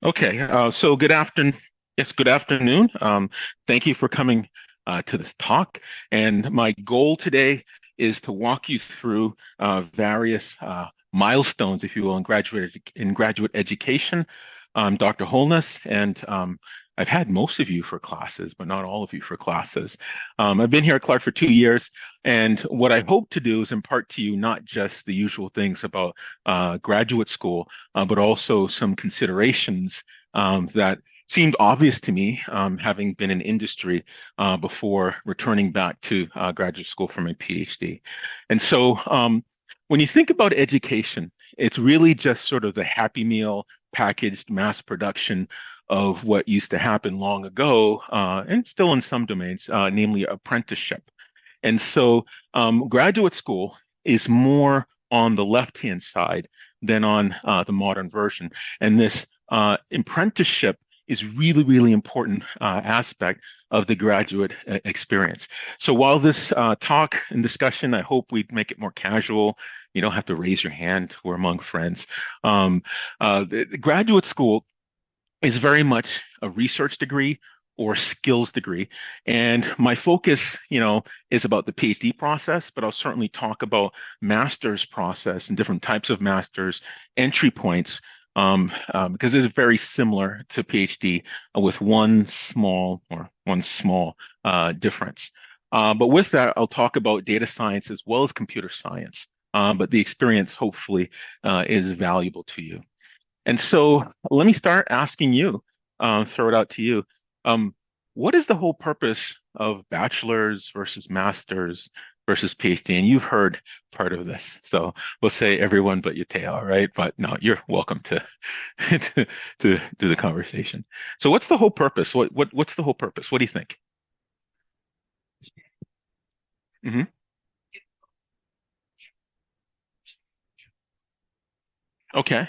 Okay, so good afternoon. Yes, good afternoon. Thank you for coming to this talk. And my goal today is to walk you through various milestones, if you will, in graduate education. I'm Dr. Holness, and I've had most of you for classes, but not all of you for classes. I've been here at Clark for 2 years, and what I hope to do is impart to you not just the usual things about graduate school but also some considerations that seemed obvious to me, having been in industry before returning back to graduate school for my PhD. And so when you think about education, it's really just sort of the Happy Meal packaged mass production of what used to happen long ago, and still in some domains, namely apprenticeship. And so graduate school is more on the left-hand side than on the modern version. And this apprenticeship is really, really important aspect of the graduate experience. So while this talk and discussion, I hope we make it more casual. You don't have to raise your hand. We're among friends. Um, the graduate school is very much a research degree or skills degree. And my focus, is about the PhD process, but I'll certainly talk about master's process and different types of master's entry points, because it's very similar to PhD with one small difference. But with that, I'll talk about data science as well as computer science. But the experience hopefully is valuable to you. And so let me start asking you, throw it out to you. Um, what is the whole purpose of bachelor's versus master's versus PhD? And you've heard part of this. So we'll say everyone but Yuteo, right? But no, you're welcome to, to do the conversation. So what's the whole purpose? What's the whole purpose? What do you think? Hmm. Okay.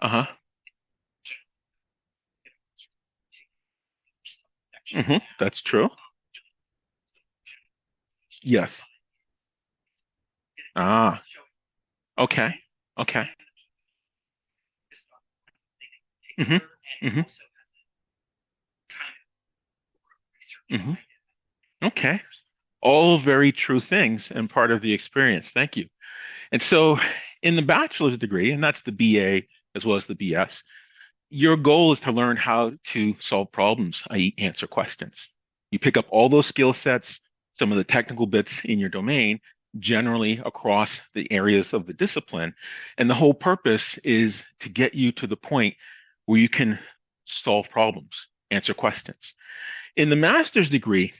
Uh-huh. That's true. Yes. Ah, okay. Okay. Hmm. Hmm. Hmm. Okay. All very true things and part of the experience. Thank you. And so, in the bachelor's degree, and that's the BA as well as the BS, your goal is to learn how to solve problems, i.e., answer questions. You pick up all those skill sets, some of the technical bits in your domain, generally across the areas of the discipline. And the whole purpose is to get you to the point where you can solve problems, answer questions. In the master's degree,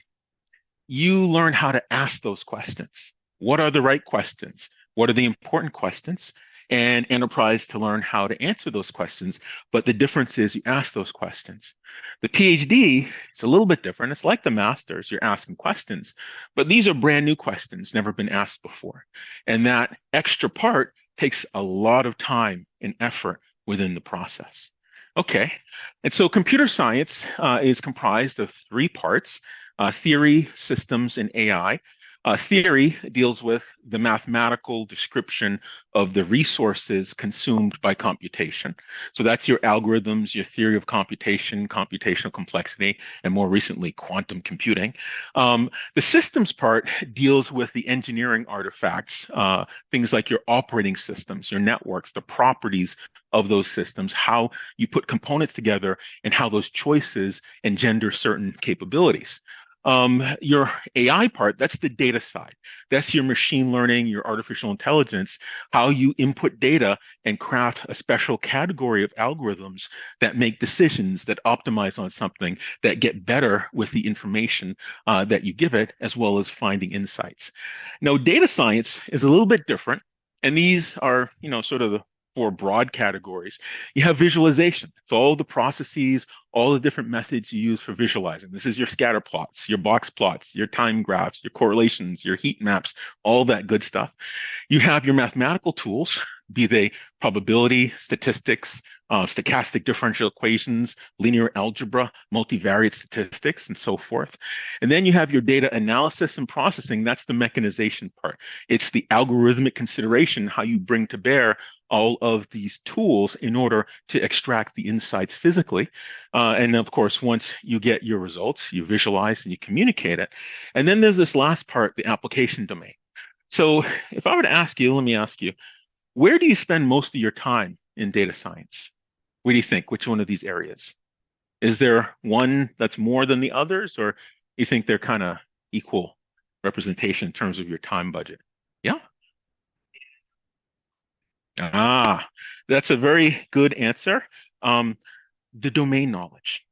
you learn how to ask those questions. What are the right questions? What are the important questions? And enterprise to learn how to answer those questions. But the difference is you ask those questions. The PhD, it's a little bit different. It's like the master's, you're asking questions, but these are brand new questions, never been asked before. And that extra part takes a lot of time and effort within the process. Okay. And so computer science is comprised of three parts: theory, systems, and AI. Theory deals with the mathematical description of the resources consumed by computation. So that's your algorithms, your theory of computation, computational complexity, and more recently, quantum computing. The systems part deals with the engineering artifacts, things like your operating systems, your networks, the properties of those systems, how you put components together, and how those choices engender certain capabilities. Your AI part, that's the data side. That's your machine learning, your artificial intelligence, how you input data and craft a special category of algorithms that make decisions that optimize on something that get better with the information that you give it, as well as finding insights. Now, data science is a little bit different. And these are, sort of the four broad categories. You have visualization. So all the processes, all the different methods you use for visualizing. This is your scatter plots, your box plots, your time graphs, your correlations, your heat maps, all that good stuff. You have your mathematical tools, be they probability, statistics, stochastic differential equations, linear algebra, multivariate statistics, and so forth. And then you have your data analysis and processing. That's the mechanization part. It's the algorithmic consideration, how you bring to bear all of these tools in order to extract the insights physically. And of course, once you get your results, you visualize and you communicate it. And then there's this last part, the application domain. So if I were to ask you, let me ask you, where do you spend most of your time in data science? What do you think? Which one of these areas? Is there one that's more than the others, or you think they're kind of equal representation in terms of your time budget? Yeah. Ah, that's a very good answer. Um, the domain knowledge.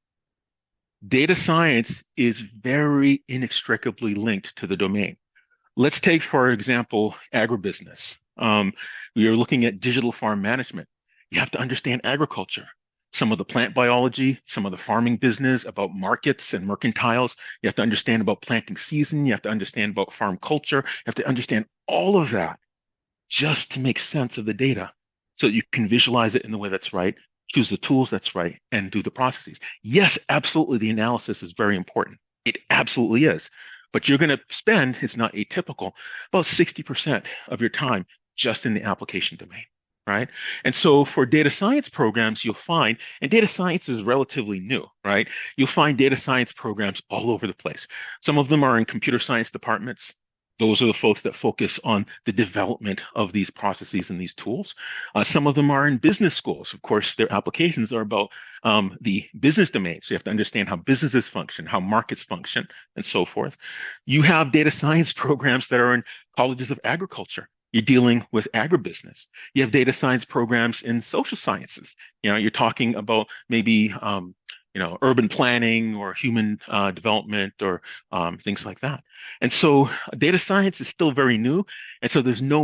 Data science is very inextricably linked to the domain. Let's take, for example, agribusiness. We are looking at digital farm management. You have to understand agriculture, some of the plant biology, some of the farming business, about markets and mercantiles. You have to understand about planting season. You have to understand about farm culture. You have to understand all of that just to make sense of the data so that you can visualize it in the way that's right, choose the tools that's right, and do the processes. Yes, absolutely, the analysis is very important. It absolutely is. But you're going to spend, it's not atypical, about 60% of your time just in the application domain, right? And so for data science programs, you'll find, and data science is relatively new, right? You'll find data science programs all over the place. Some of them are in computer science departments. Those are the folks that focus on the development of these processes and these tools. Some of them are in business schools. Of course, their applications are about the business domain. So you have to understand how businesses function, how markets function, and so forth. You have data science programs that are in colleges of agriculture. You're dealing with agribusiness. You have data science programs in social sciences. You're talking about maybe urban planning or human development or things like that. And so data science is still very new. And so there's no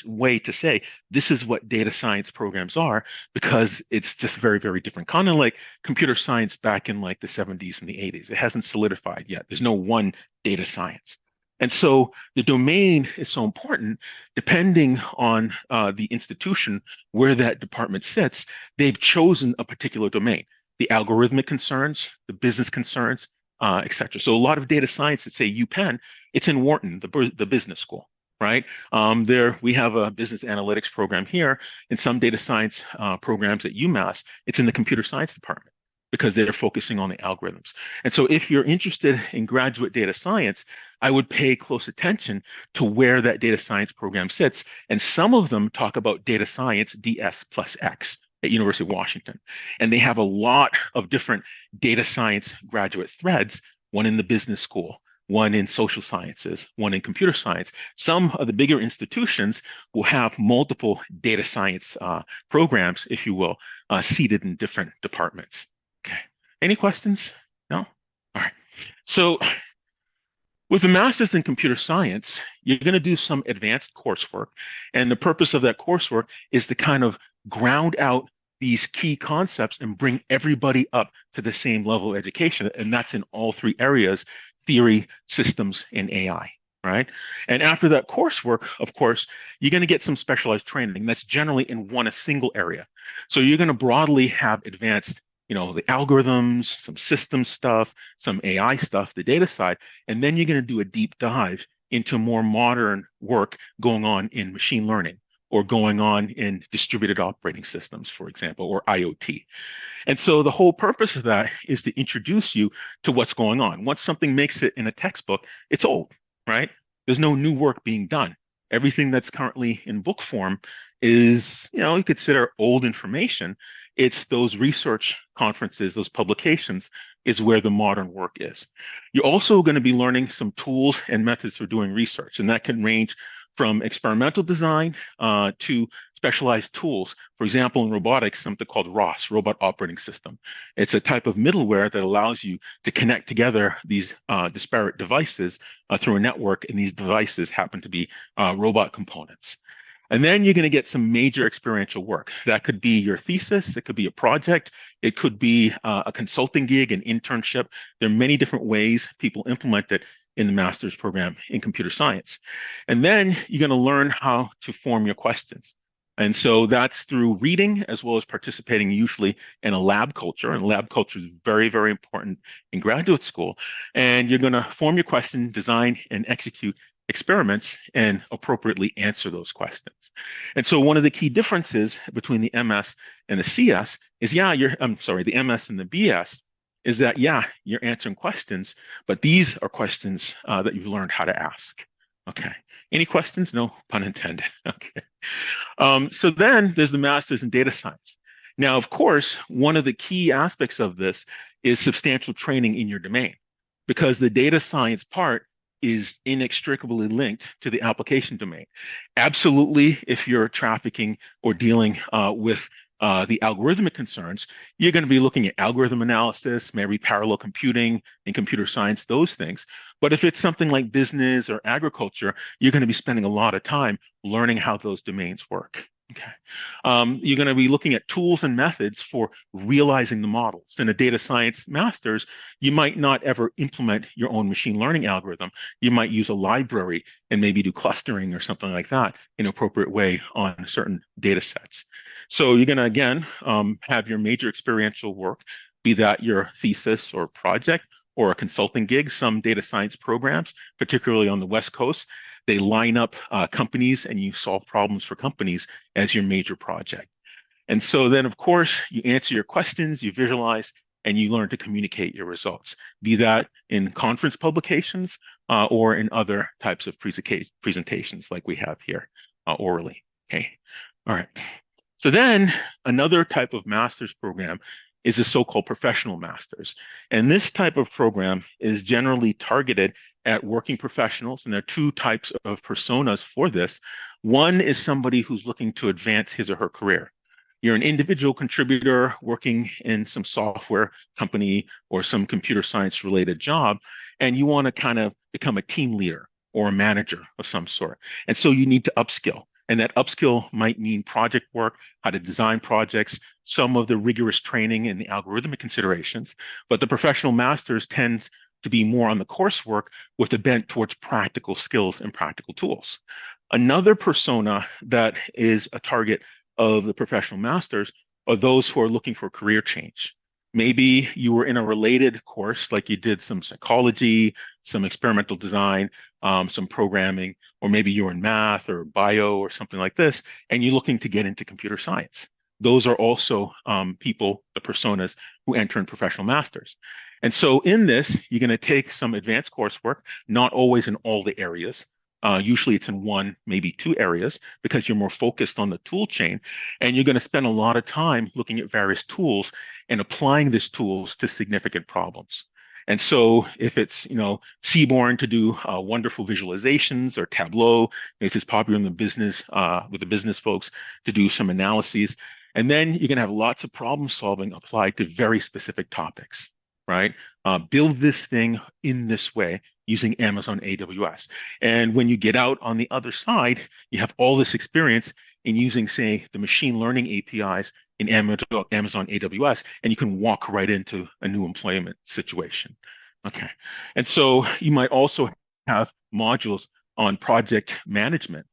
way to say this is what data science programs are because it's just very, very different. Kind of like computer science back in like the 70s and the 80s. It hasn't solidified yet. There's no one data science. And so the domain is so important, depending on the institution where that department sits, they've chosen a particular domain, the algorithmic concerns, the business concerns, et cetera. So a lot of data science at, say, UPenn, it's in Wharton, the business school, right? There we have a business analytics program here, and some data science programs at UMass, it's in the computer science department because they're focusing on the algorithms. And so if you're interested in graduate data science, I would pay close attention to where that data science program sits. And some of them talk about data science DS plus X at University of Washington. And they have a lot of different data science graduate threads, one in the business school, one in social sciences, one in computer science. Some of the bigger institutions will have multiple data science programs, if you will, seated in different departments. Okay. Any questions? No? All right. So with a master's in computer science, you're going to do some advanced coursework. And the purpose of that coursework is to kind of ground out these key concepts and bring everybody up to the same level of education. And that's in all three areas, theory, systems, and AI, right? And after that coursework, of course, you're going to get some specialized training that's generally in a single area. So you're going to broadly have advanced the algorithms, some system stuff, some AI stuff, the data side, and then you're going to do a deep dive into more modern work going on in machine learning or going on in distributed operating systems, for example, or IoT. And so the whole purpose of that is to introduce you to what's going on. Once something makes it in a textbook, it's old, right? There's no new work being done. Everything that's currently in book form is, you consider old information. It's those research conferences, those publications is where the modern work is. You're also going to be learning some tools and methods for doing research, and that can range from experimental design to specialized tools. For example, in robotics, something called ROS, Robot Operating System. It's a type of middleware that allows you to connect together these disparate devices through a network, and these devices happen to be robot components. And then you're going to get some major experiential work. That could be your thesis, it could be a project, it could be a consulting gig, an internship. There are many different ways people implement it in the master's program in computer science. And then you're going to learn how to form your questions. And so that's through reading as well as participating usually in a lab culture. And lab culture is very, very important in graduate school. And you're going to form your question, design and execute experiments, and appropriately answer those questions. And so one of the key differences between the MS and the CS is, I'm sorry, the MS and the BS is that, you're answering questions, but these are questions that you've learned how to ask. Okay. Any questions? No pun intended. Okay. So then there's the master's in data science. Now, of course, one of the key aspects of this is substantial training in your domain, because the data science part is inextricably linked to the application domain. Absolutely, if you're trafficking or dealing with the algorithmic concerns, you're going to be looking at algorithm analysis, maybe parallel computing and computer science, those things. But if it's something like business or agriculture, you're going to be spending a lot of time learning how those domains work. Okay. You're going to be looking at tools and methods for realizing the models. In a data science master's, you might not ever implement your own machine learning algorithm. You might use a library and maybe do clustering or something like that in an appropriate way on certain data sets. So you're going to, again, have your major experiential work, be that your thesis or project or a consulting gig. Some data science programs, particularly on the West Coast, they line up companies and you solve problems for companies as your major project. And so then, of course, you answer your questions, you visualize, and you learn to communicate your results, be that in conference publications or in other types of presentations like we have here orally. Okay. All right. So then another type of master's program is a so-called professional master's. And this type of program is generally targeted at working professionals. And there are two types of personas for this. One is somebody who's looking to advance his or her career. You're an individual contributor working in some software company or some computer science related job, and you want to kind of become a team leader or a manager of some sort. And so you need to upskill. And that upskill might mean project work, how to design projects, some of the rigorous training and the algorithmic considerations. But the professional masters tends to be more on the coursework with a bent towards practical skills and practical tools. Another persona that is a target of the professional masters are those who are looking for career change. Maybe you were in a related course, like you did some psychology, some experimental design, some programming, or maybe you're in math or bio or something like this, and you're looking to get into computer science. Those are also people, the personas who enter in professional masters. And so in this, you're going to take some advanced coursework, not always in all the areas. Usually it's in one, maybe two areas because you're more focused on the tool chain. And you're going to spend a lot of time looking at various tools and applying these tools to significant problems. And so if it's, Seaborn to do wonderful visualizations or Tableau, this is popular in the business, with the business folks to do some analyses. And then you're going to have lots of problem solving applied to very specific topics, right? Build this thing in this way using Amazon AWS. And when you get out on the other side, you have all this experience in using, say, the machine learning APIs in Amazon AWS, and you can walk right into a new employment situation. Okay. And so you might also have modules on project management,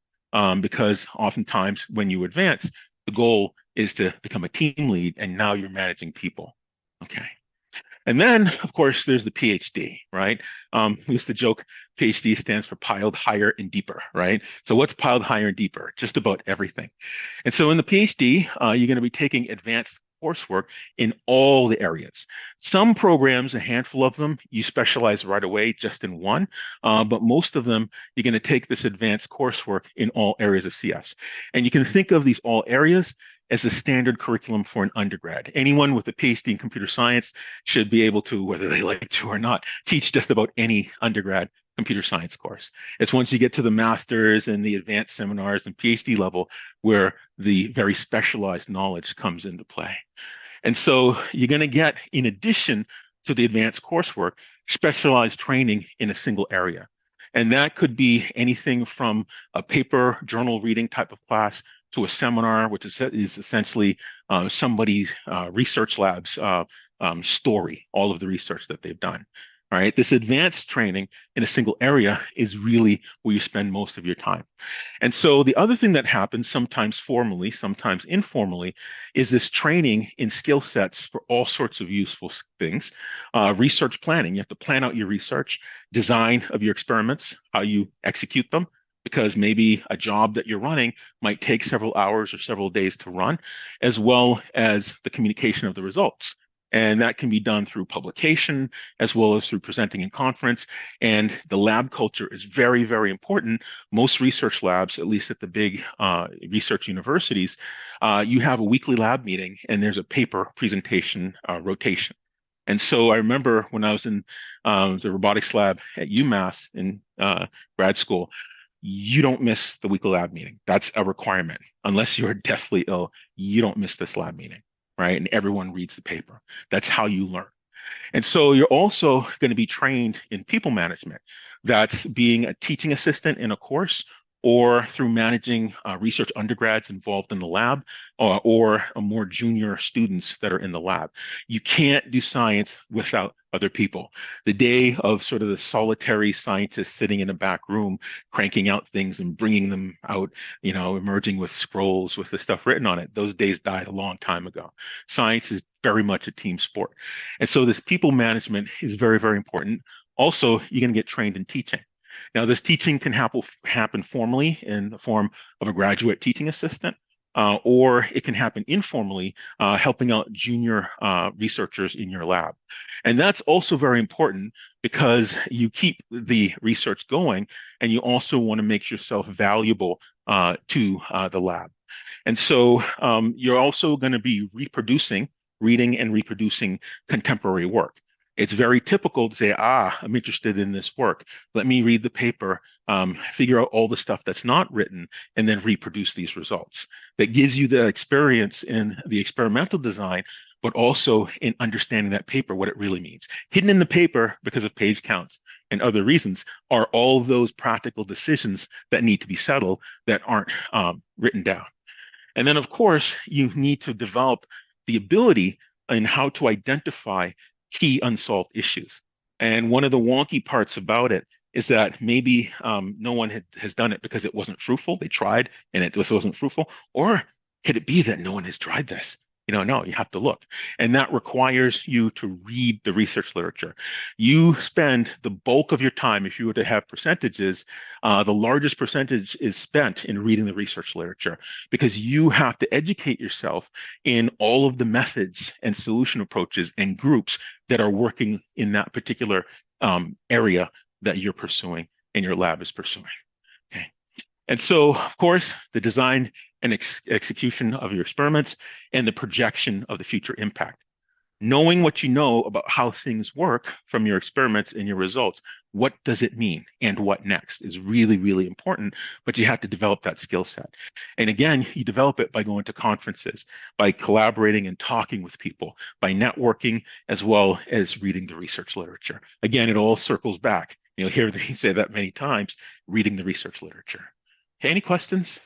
because oftentimes when you advance, the goal is to become a team lead, and now you're managing people. Okay. And then, of course, there's the PhD, right? We used to joke PhD stands for piled higher and deeper, right? So what's piled higher and deeper? Just about everything. And so in the PhD, you're going to be taking advanced coursework in all the areas. Some programs, a handful of them, you specialize right away just in one, but most of them, you're going to take this advanced coursework in all areas of CS. And you can think of these all areas as a standard curriculum for an undergrad. Anyone with a PhD in computer science should be able to, whether they like to or not, teach just about any undergrad computer science course. It's once you get to the master's and the advanced seminars and PhD level where the very specialized knowledge comes into play. And so you're going to get, in addition to the advanced coursework, specialized training in a single area. And that could be anything from a paper journal reading type of class to a seminar, which is essentially somebody's research lab's story, all of the research that they've done. All right, this advanced training in a single area is really where you spend most of your time. And so the other thing that happens, sometimes formally, sometimes informally, is this training in skill sets for all sorts of useful things. Research planning, you have to plan out your research, design of your experiments, how you execute them, because maybe a job that you're running might take several hours or several days to run, as well as the communication of the results. And that can be done through publication as well as through presenting in conference. And the lab culture is very, very important. Most research labs, at least at the big research universities, you have a weekly lab meeting and there's a paper presentation rotation. And so I remember when I was in the robotics lab at UMass in grad school, you don't miss the weekly lab meeting. That's a requirement. Unless you're deathly ill, you don't miss this lab meeting, right? And everyone reads the paper. That's how you learn. And so you're also going to be trained in people management. That's being a teaching assistant in a course or through managing research undergrads involved in the lab or more junior students that are in the lab. You can't do science without other people. The day of sort of the solitary scientist sitting in a back room, cranking out things and bringing them out, emerging with scrolls with the stuff written on it, those days died a long time ago. Science is very much a team sport. And so this people management is very, very important. Also, you're going to get trained in teaching. Now, this teaching can happen formally in the form of a graduate teaching assistant, or it can happen informally, helping out junior researchers in your lab. And that's also very important because you keep the research going and you also want to make yourself valuable to the lab. And so you're also going to be reading and reproducing contemporary work. It's very typical to say, I'm interested in this work. Let me read the paper, figure out all the stuff that's not written, and then reproduce these results. That gives you the experience in the experimental design, but also in understanding that paper, what it really means. Hidden in the paper, because of page counts and other reasons, are all those practical decisions that need to be settled that aren't written down. And then, of course, you need to develop the ability in how to identify key unsolved issues. And one of the wonky parts about it is that maybe no one has done it because it wasn't fruitful. They tried and it wasn't fruitful. Or could it be that no one has tried this? No, you have to look. And that requires you to read the research literature. You spend the bulk of your time, if you were to have percentages, the largest percentage is spent in reading the research literature because you have to educate yourself in all of the methods and solution approaches and groups that are working in that particular area that you're pursuing and your lab is pursuing. Okay. And so, of course, the design and execution of your experiments and the projection of the future impact. Knowing what you know about how things work from your experiments and your results, what does it mean and what next is really, really important, but you have to develop that skill set. And again, you develop it by going to conferences, by collaborating and talking with people, by networking, as well as reading the research literature. Again, it all circles back. You'll hear me say that many times, reading the research literature. Okay, any questions?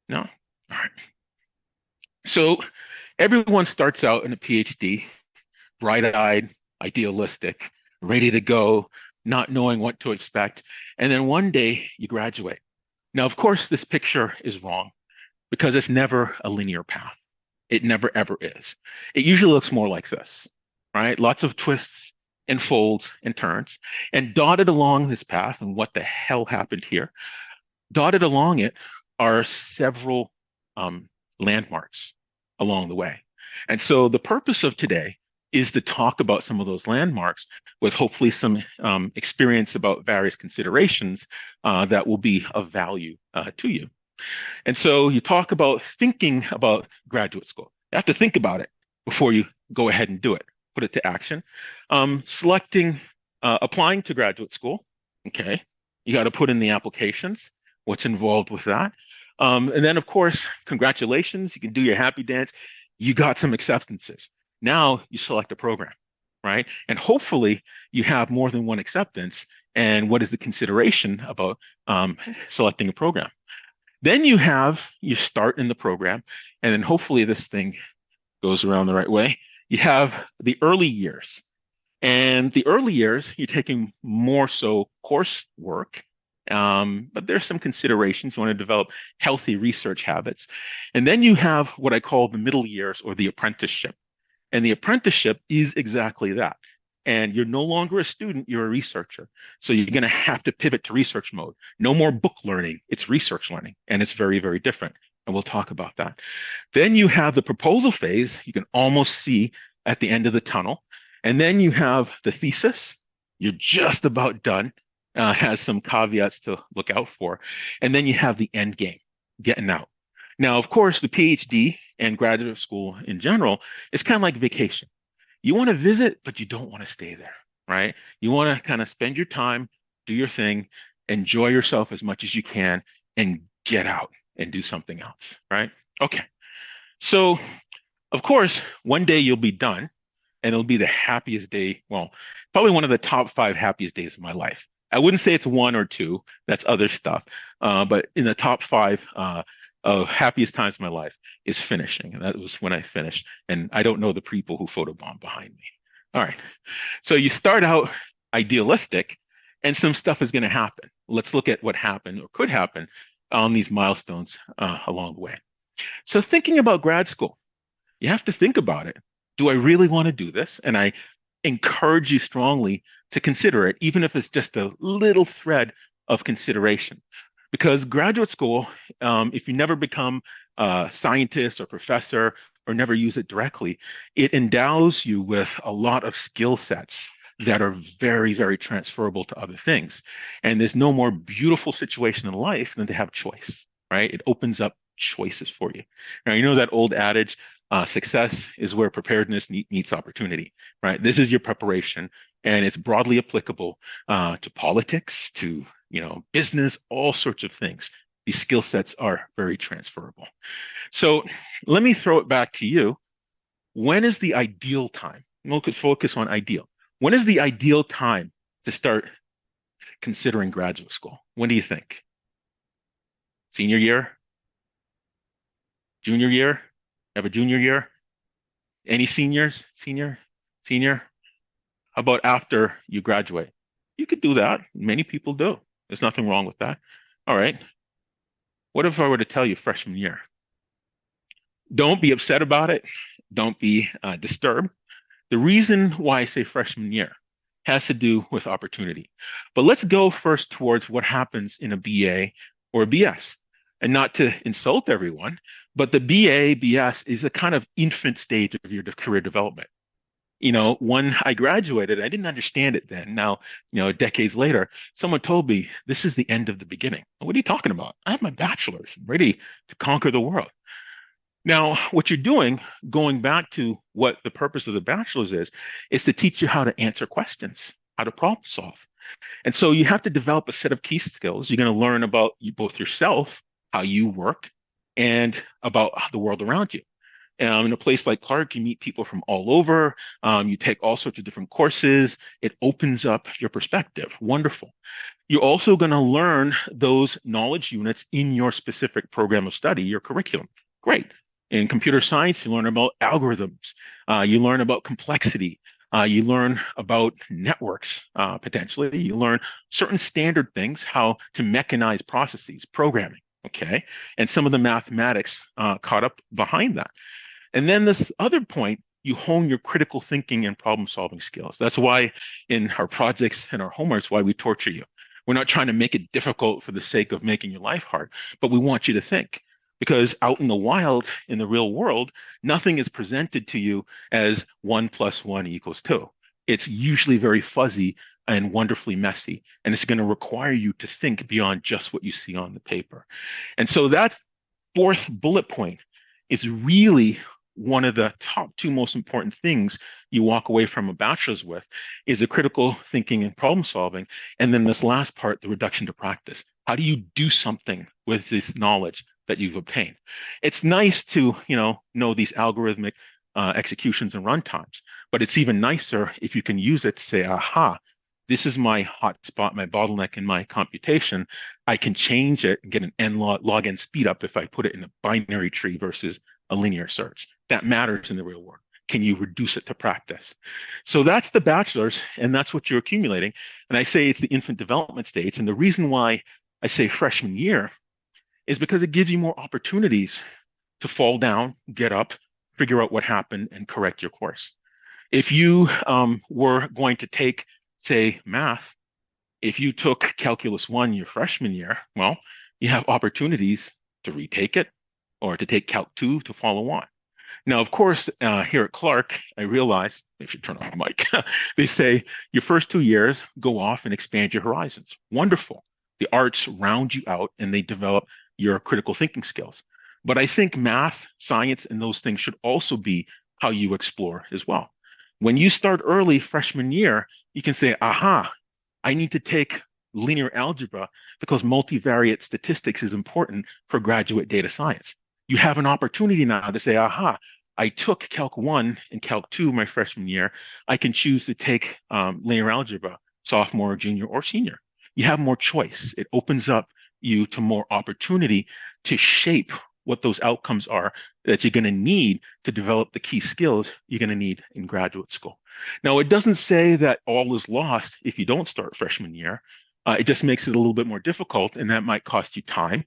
No? All right. So everyone starts out in a PhD, bright-eyed, idealistic, ready to go, not knowing what to expect. And then one day you graduate. Now, of course, this picture is wrong because it's never a linear path. It never, ever is. It usually looks more like this, right? Lots of twists and folds and turns. And dotted along this path, and what the hell happened here? Dotted along it are several landmarks along the way. And so the purpose of today is to talk about some of those landmarks with hopefully some experience about various considerations that will be of value to you. And so you talk about thinking about graduate school. You have to think about it before you go ahead and do it, put it to action. Applying to graduate school. Okay. You got to put in the applications, what's involved with that. And then, of course, congratulations. You can do your happy dance. You got some acceptances. Now you select a program, right? And hopefully you have more than one acceptance. And what is the consideration about selecting a program? Then you start in the program, and then hopefully this thing goes around the right way. You have the early years. And the early years, you're taking more so coursework, but there's some considerations. You want to develop healthy research habits. And then you have what I call the middle years or the apprenticeship. And the apprenticeship is exactly that. And you're no longer a student, you're a researcher. So you're going to have to pivot to research mode. No more book learning, it's research learning. And it's very, very different. And we'll talk about that. Then you have the proposal phase, you can almost see at the end of the tunnel. And then you have the thesis, you're just about done, has some caveats to look out for. And then you have the end game, getting out. Now, of course, the PhD and graduate school in general is kind of like vacation. You want to visit, but you don't want to stay there, right? You want to kind of spend your time, do your thing, enjoy yourself as much as you can, and get out and do something else, right? Okay. So, of course, one day you'll be done and it'll be the happiest day. Well, probably one of the top five happiest days of my life. I wouldn't say it's one or two. That's other stuff. But in the top five happiest times of my life is finishing. And that was when I finished. And I don't know the people who photobombed behind me. All right. So you start out idealistic and some stuff is going to happen. Let's look at what happened or could happen on these milestones along the way. So thinking about grad school, you have to think about it. Do I really want to do this? And I encourage you strongly to consider it, even if it's just a little thread of consideration. Because graduate school, if you never become a scientist or professor or never use it directly, it endows you with a lot of skill sets that are very, very transferable to other things. And there's no more beautiful situation in life than to have choice, right? It opens up choices for you. Now, you know that old adage, success is where preparedness meets opportunity, right? This is your preparation, and it's broadly applicable to politics, to business, all sorts of things. These skill sets are very transferable. So let me throw it back to you. When is the ideal time? We'll focus on ideal. When is the ideal time to start considering graduate school? When do you think? Senior year? Junior year? Have a junior year? Any seniors? Senior? Senior? How about after you graduate? You could do that. Many people do. There's nothing wrong with that. All right. What if I were to tell you freshman year? Don't be upset about it. Don't be disturbed. The reason why I say freshman year has to do with opportunity. But let's go first towards what happens in a BA or a BS. And not to insult everyone, but the BA, BS is a kind of infant stage of your career development. When I graduated, I didn't understand it then. Now, decades later, someone told me this is the end of the beginning. What are you talking about? I have my bachelor's. I'm ready to conquer the world. Now, what you're doing, going back to what the purpose of the bachelor's is to teach you how to answer questions, how to problem solve. And so you have to develop a set of key skills. You're going to learn about both yourself, how you work, and about the world around you. In a place like Clark, you meet people from all over. You take all sorts of different courses. It opens up your perspective. Wonderful. You're also going to learn those knowledge units in your specific program of study, your curriculum. Great. In computer science, you learn about algorithms. You learn about complexity. You learn about networks, potentially. You learn certain standard things, how to mechanize processes, programming, okay? And some of the mathematics caught up behind that. And then this other point, you hone your critical thinking and problem-solving skills. That's why in our projects and our homeworks, why we torture you. We're not trying to make it difficult for the sake of making your life hard, but we want you to think. Because out in the wild, in the real world, nothing is presented to you as 1 + 1 = 2. It's usually very fuzzy and wonderfully messy. And it's going to require you to think beyond just what you see on the paper. And so that fourth bullet point is really one of the top two most important things you walk away from a bachelor's with is a critical thinking and problem solving. And then this last part, the reduction to practice. How do you do something with this knowledge that you've obtained? It's nice to, know these algorithmic executions and runtimes, but it's even nicer if you can use it to say, aha, this is my hot spot, my bottleneck in my computation. I can change it and get an log n speed up if I put it in a binary tree versus a linear search. That matters in the real world. can you reduce it to practice? So that's the bachelor's, and that's what you're accumulating. And I say it's the infant development stage. And the reason why I say freshman year is because it gives you more opportunities to fall down, get up, figure out what happened, and correct your course. If you were going to take, say, math, if you took Calculus 1 your freshman year, well, you have opportunities to retake it or to take Calc 2 to follow on. Now, of course, here at Clark, I realize, I should turn off the mic, they say your first 2 years, go off and expand your horizons. Wonderful. The arts round you out and they develop your critical thinking skills. But I think math, science, and those things should also be how you explore as well. When you start early freshman year, you can say, aha, I need to take linear algebra because multivariate statistics is important for graduate data science. You have an opportunity now to say, aha, I took Calc 1 and Calc 2 my freshman year. I can choose to take linear algebra, sophomore, junior, or senior. You have more choice. It opens up you to more opportunity to shape what those outcomes are that you're going to need to develop the key skills you're going to need in graduate school. Now, it doesn't say that all is lost if you don't start freshman year. It just makes it a little bit more difficult, and that might cost you time,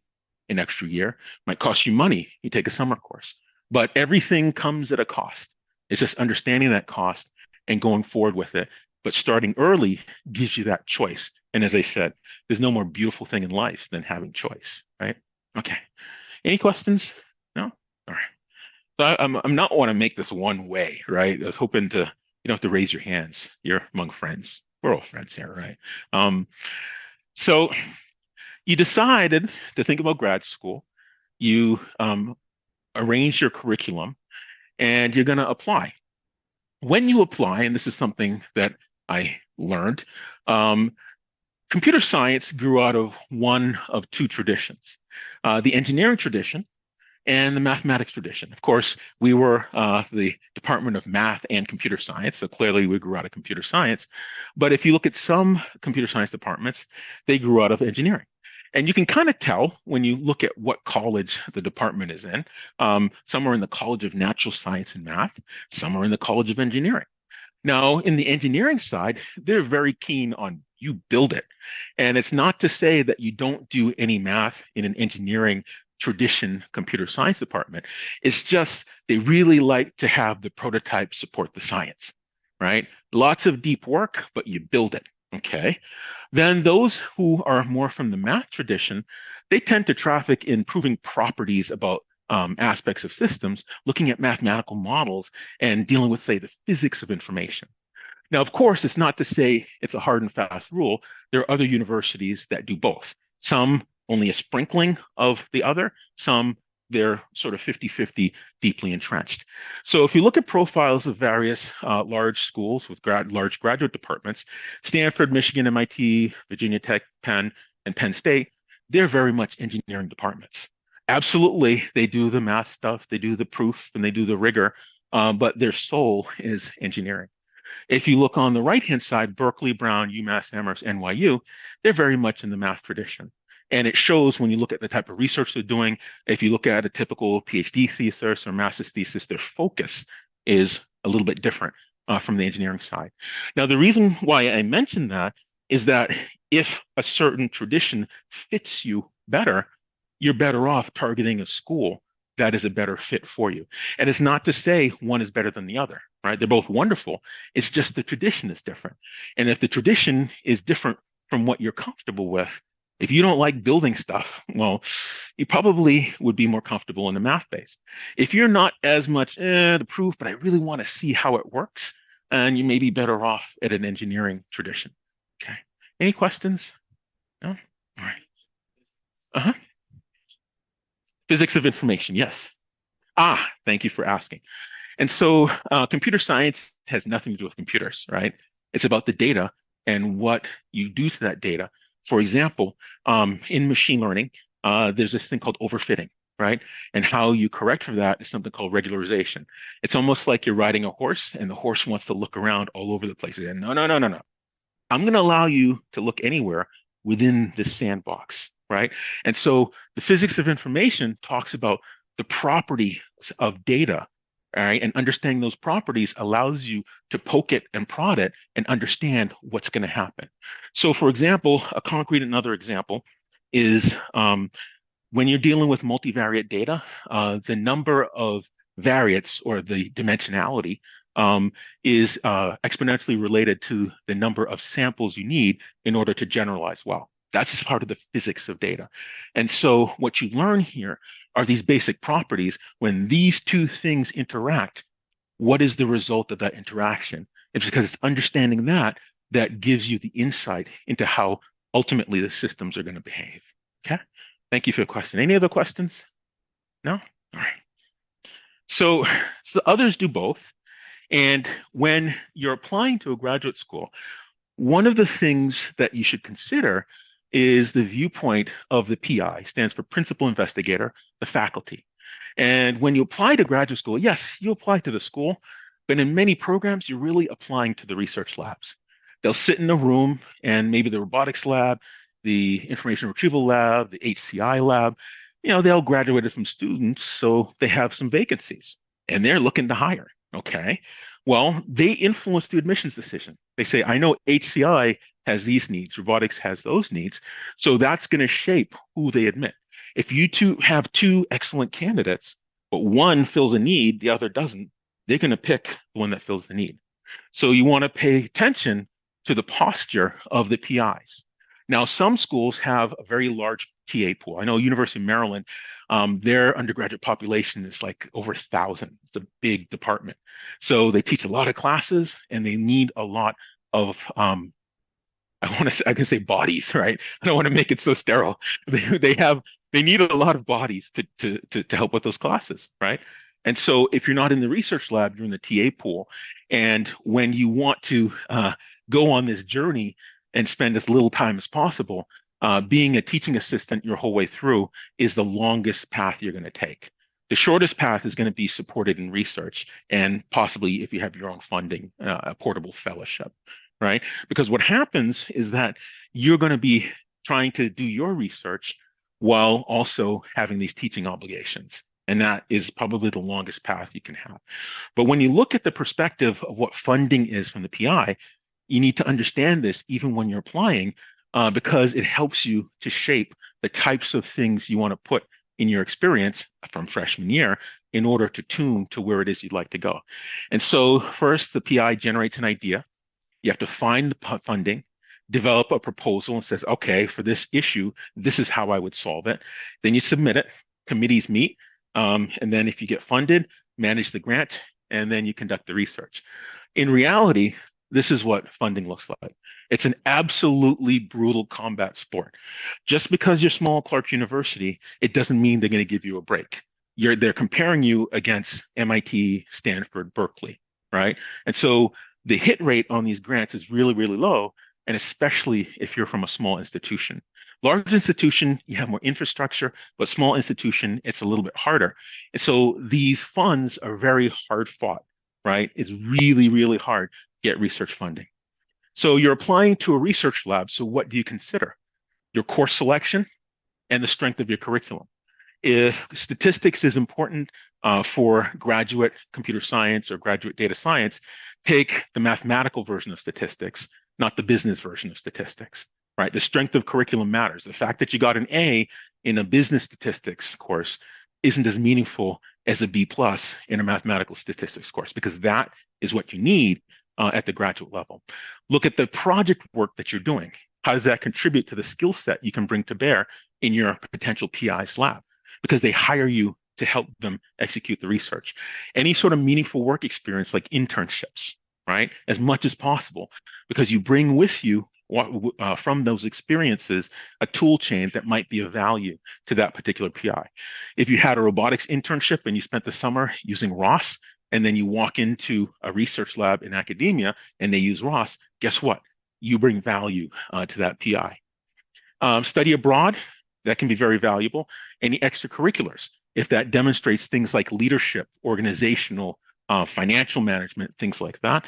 an extra year, might cost you money. You take a summer course, but everything comes at a cost. It's just understanding that cost and going forward with it. But starting early gives you that choice. And as I said, there's no more beautiful thing in life than having choice, right? Okay. Any questions? No? All right. So I'm not want to make this one way, right? I was hoping to, you don't have to raise your hands. You're among friends. We're all friends here, right? So you decided to think about grad school. You arrange your curriculum and you're going to apply. When you apply, and this is something that I learned, computer science grew out of one of two traditions, the engineering tradition and the mathematics tradition. Of course, we were the Department of Math and Computer Science, so clearly we grew out of computer science. But if you look at some computer science departments, they grew out of engineering. And you can kind of tell when you look at what college the department is in. Some are in the College of Natural Science and Math, some are in the College of Engineering. Now, in the engineering side, they're very keen on you build it. And it's not to say that you don't do any math in an engineering tradition computer science department. It's just they really like to have the prototype support the science, right? Lots of deep work, but you build it, okay? Then those who are more from the math tradition, they tend to traffic in proving properties about aspects of systems, looking at mathematical models and dealing with, say, the physics of information. Now, of course, it's not to say it's a hard and fast rule. There are other universities that do both. Some only a sprinkling of the other, some they're sort of 50-50 deeply entrenched. So if you look at profiles of various large schools with large graduate departments, Stanford, Michigan, MIT, Virginia Tech, Penn, and Penn State, they're very much engineering departments. Absolutely, they do the math stuff, they do the proof, and they do the rigor, but their soul is engineering. If you look on the right-hand side, Berkeley, Brown, UMass Amherst, NYU, they're very much in the math tradition. And it shows when you look at the type of research they're doing. If you look at a typical PhD thesis or master's thesis, their focus is a little bit different from the engineering side. Now, the reason why I mention that is that if a certain tradition fits you better, you're better off targeting a school that is a better fit for you. And it's not to say one is better than the other, right? They're both wonderful. It's just the tradition is different. And if the tradition is different from what you're comfortable with, if you don't like building stuff, well, you probably would be more comfortable in the math base. If you're not as much the proof, but I really want to see how it works, and you may be better off at an engineering tradition. Okay. Any questions? No? All right. Uh-huh. Physics of information, yes. Thank you for asking. And so computer science has nothing to do with computers, right? It's about the data and what you do to that data. For example, in machine learning, there's this thing called overfitting, right? And how you correct for that is something called regularization. It's almost like you're riding a horse and the horse wants to look around all over the place. And no, no, no, no, no. I'm going to allow you to look anywhere within this sandbox, right? And so the physics of information talks about the properties of data All right. And understanding those properties allows you to poke it and prod it and understand what's going to happen. So, for example, a concrete another example is when you're dealing with multivariate data, the number of variates or the dimensionality is exponentially related to the number of samples you need in order to generalize well. That's part of the physics of data. And so what you learn here are these basic properties. When these two things interact, what is the result of that interaction? It's because it's understanding that that gives you the insight into how ultimately the systems are going to behave. Okay. Thank you for your question. Any other questions? No? All right. So others do both. And when you're applying to a graduate school, one of the things that you should consider is the viewpoint of the PI, stands for principal investigator, the faculty. And when you apply to graduate school, yes, you apply to the school, but in many programs, you're really applying to the research labs. They'll sit in a room and maybe the robotics lab, the information retrieval lab, the HCI lab, they all graduated from students, so they have some vacancies and they're looking to hire. Okay. Well, they influence the admissions decision. They say, I know HCI has these needs, robotics has those needs. So that's going to shape who they admit. If you two have two excellent candidates, but one fills a need, the other doesn't, they're going to pick the one that fills the need. So you want to pay attention to the posture of the PIs. Now, some schools have a very large TA pool. I know University of Maryland, their undergraduate population is like over 1,000. It's a big department. So they teach a lot of classes and they need a lot of I can say bodies, right? I don't want to make it so sterile. They need a lot of bodies to help with those classes, right? And so if you're not in the research lab, you're in the TA pool. And when you want to go on this journey and spend as little time as possible, being a teaching assistant your whole way through is the longest path you're going to take. The shortest path is going to be supported in research and possibly if you have your own funding, a portable fellowship, right? Because what happens is that you're going to be trying to do your research while also having these teaching obligations. And that is probably the longest path you can have. But when you look at the perspective of what funding is from the PI, you need to understand this even when you're applying, because it helps you to shape the types of things you want to put in your experience from freshman year in order to tune to where it is you'd like to go. And so first, the PI generates an idea. You have to find the funding, develop a proposal and says, okay, for this issue, this is how I would solve it. Then you submit it, committees meet, and then if you get funded, manage the grant, and then you conduct the research. In reality, this is what funding looks like. It's an absolutely brutal combat sport. Just because you're small Clark University, it doesn't mean they're going to give you a break. They're comparing you against MIT, Stanford, Berkeley, right? And so the hit rate on these grants is really, really low, and especially if you're from a small institution. Large institution, you have more infrastructure, but small institution, it's a little bit harder. And so these funds are very hard fought, right? It's really, really hard to get research funding. So you're applying to a research lab. So what do you consider? Your course selection and the strength of your curriculum. If statistics is important for graduate computer science or graduate data science, take the mathematical version of statistics, not the business version of statistics, right? The strength of curriculum matters. The fact that you got an A in a business statistics course isn't as meaningful as a B plus in a mathematical statistics course, because that is what you need at the graduate level. Look at the project work that you're doing. How does that contribute to the skill set you can bring to bear in your potential PI's lab? Because they hire you to help them execute the research. Any sort of meaningful work experience like internships, right? As much as possible, because you bring with you from those experiences a tool chain that might be of value to that particular PI. If you had a robotics internship and you spent the summer using ROS, and then you walk into a research lab in academia and they use ROS, guess what? You bring value to that PI. Study abroad, that can be very valuable. Any extracurriculars, if that demonstrates things like leadership, organizational, financial management, things like that.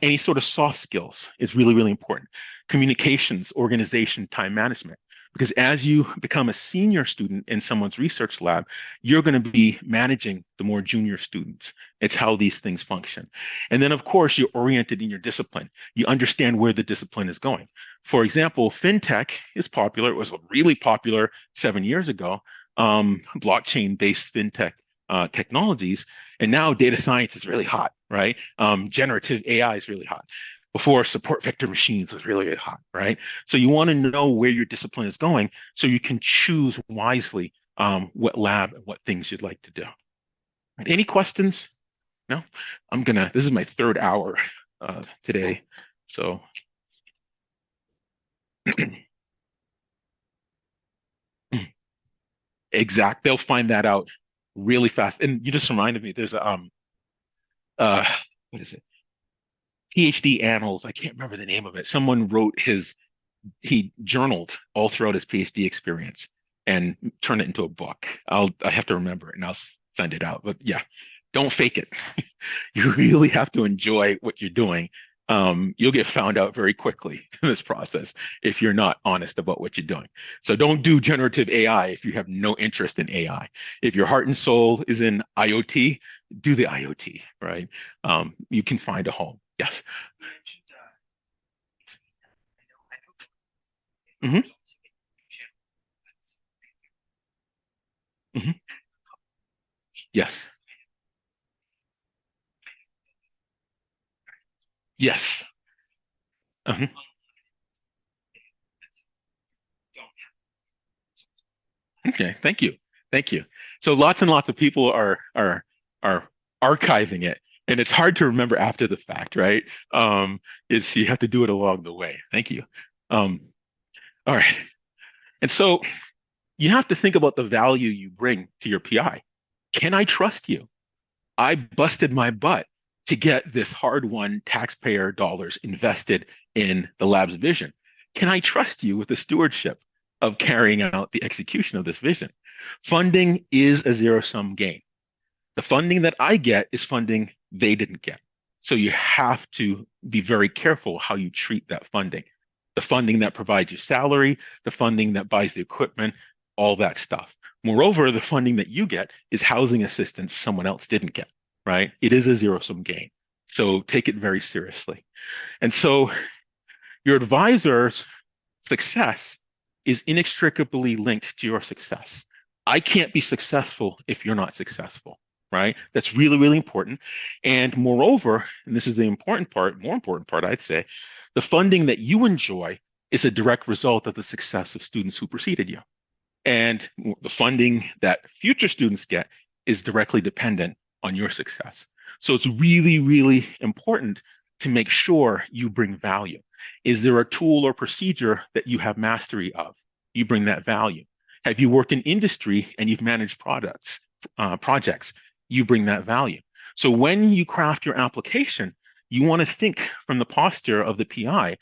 Any sort of soft skills is really, really important. Communications, organization, time management. Because as you become a senior student in someone's research lab, you're going to be managing the more junior students. It's how these things function. And then, of course, you're oriented in your discipline. You understand where the discipline is going. For example, fintech is popular. It was really popular 7 years ago, blockchain-based fintech technologies. And now data science is really hot, right? Generative AI is really hot. Before, support vector machines was really hot, right? So you want to know where your discipline is going so you can choose wisely what lab and what things you'd like to do. Any questions? No? This is my third hour today. So they'll find that out really fast. And you just reminded me, there's uh, what is it? PhD annals. I can't remember the name of it. Someone wrote he journaled all throughout his PhD experience and turned it into a book. I have to remember it and I'll send it out. But yeah, don't fake it. You really have to enjoy what you're doing. You'll get found out very quickly in this process if you're not honest about what you're doing. So don't do generative AI if you have no interest in AI. If your heart and soul is in IoT, do the IoT, right? You can find a home. Yes. Hmm. Hmm. Yes. Yes. Uh-huh. Okay, thank you. Thank you. So lots and lots of people are archiving it, and it's hard to remember after the fact, right? Is you have to do it along the way. Thank you. Um, all right. And so you have to think about the value you bring to your PI. Can I trust you? I busted my butt to get this hard-won taxpayer dollars invested in the lab's vision. Can I trust you with the stewardship of carrying out the execution of this vision? Funding is a zero-sum game. The funding that I get is funding they didn't get. So you have to be very careful how you treat that funding. The funding that provides you salary, the funding that buys the equipment, all that stuff. Moreover, the funding that you get is housing assistance someone else didn't get, right? It is a zero-sum game. So take it very seriously. And so your advisor's success is inextricably linked to your success. I can't be successful if you're not successful, right? That's really, really important. And moreover, and this is the important part, more important part, I'd say, the funding that you enjoy is a direct result of the success of students who preceded you. And the funding that future students get is directly dependent on your success. So it's really, really important to make sure you bring value. Is there a tool or procedure that you have mastery of? You bring that value. Have you worked in industry and you've managed projects? You bring that value. So when you craft your application, you want to think from the posture of the PI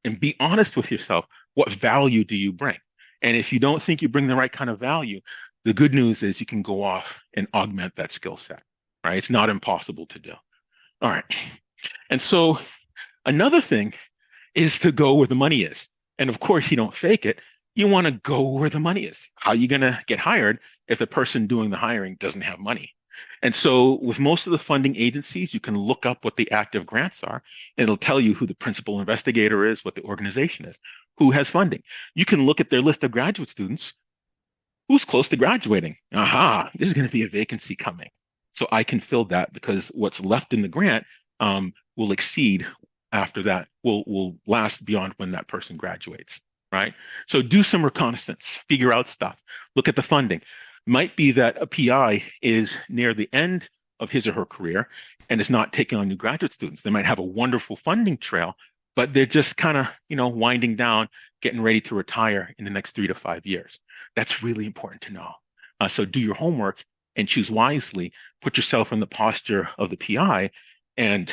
and be honest with yourself. What value do you bring? And if you don't think you bring the right kind of value, the good news is you can go off and augment that skill set, right? It's not impossible to do. All right. And so another thing is to go where the money is. And of course, you don't fake it. You want to go where the money is. How are you going to get hired if the person doing the hiring doesn't have money? And so with most of the funding agencies, you can look up what the active grants are, and it'll tell you who the principal investigator is, what the organization is, who has funding. You can look at their list of graduate students, who's close to graduating. Aha, there's going to be a vacancy coming. So I can fill that because what's left in the grant will exceed after that, will last beyond when that person graduates, right? So do some reconnaissance, figure out stuff, look at the funding. Might be that a PI is near the end of his or her career and is not taking on new graduate students. They might have a wonderful funding trail, but they're just kind of, winding down, getting ready to retire in the next 3 to 5 years. That's really important to know. So do your homework and choose wisely. Put yourself in the posture of the PI and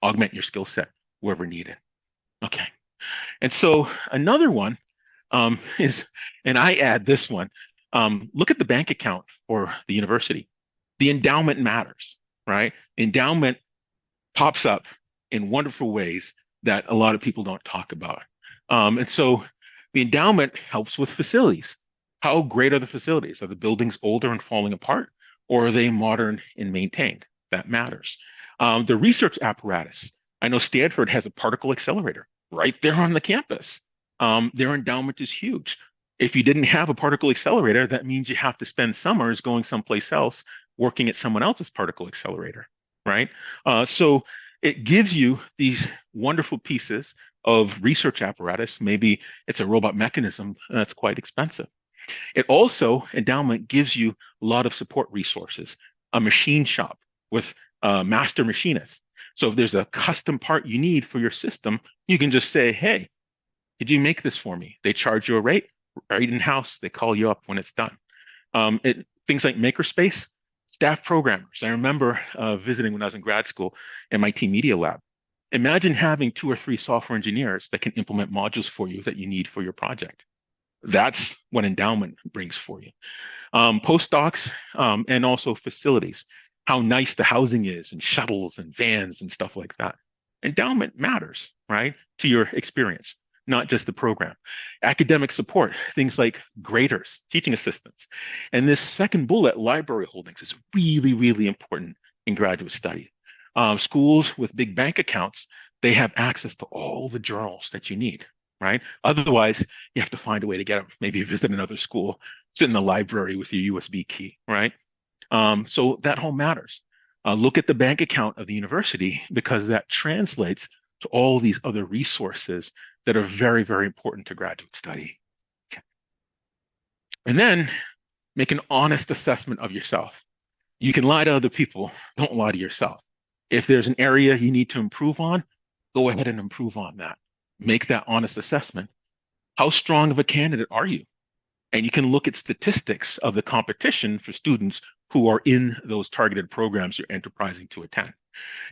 augment your skill set wherever needed. Okay. And so another one is, and I add this one, look at the bank account for the university. The endowment matters, right? Endowment pops up in wonderful ways that a lot of people don't talk about. And so The endowment helps with facilities. How great are the facilities? Are the buildings older and falling apart, or are they modern and maintained? That matters. The research apparatus. I know Stanford has a particle accelerator right there on the campus. Their endowment is huge. If you didn't have a particle accelerator, that means you have to spend summers going someplace else working at someone else's particle accelerator, right? So it gives you these wonderful pieces of research apparatus. Maybe it's a robot mechanism that's quite expensive. It also, endowment gives you a lot of support resources, a machine shop with master machinists. So if there's a custom part you need for your system, you can just say, hey, did you make this for me? They charge you a rate right in-house. They call you up when it's done. Things like Makerspace, staff programmers. I remember visiting when I was in grad school, MIT Media Lab. Imagine having 2 or 3 software engineers that can implement modules for you that you need for your project. That's what endowment brings for you. Postdocs and also facilities, how nice the housing is, and shuttles and vans and stuff like that. Endowment matters, right, to your experience, not just the program. Academic support, things like graders, teaching assistants. And this second bullet, library holdings, is really, really important in graduate study. Schools with big bank accounts, they have access to all the journals that you need, right? Otherwise, you have to find a way to get them. Maybe visit another school, sit in the library with your USB key, right? So that all matters. Look at the bank account of the university because that translates to all these other resources that are very, very important to graduate study. Okay. And then make an honest assessment of yourself. You can lie to other people, don't lie to yourself. If there's an area you need to improve on, go ahead and improve on that. Make that honest assessment. How strong of a candidate are you? And you can look at statistics of the competition for students who are in those targeted programs you're enterprising to attend.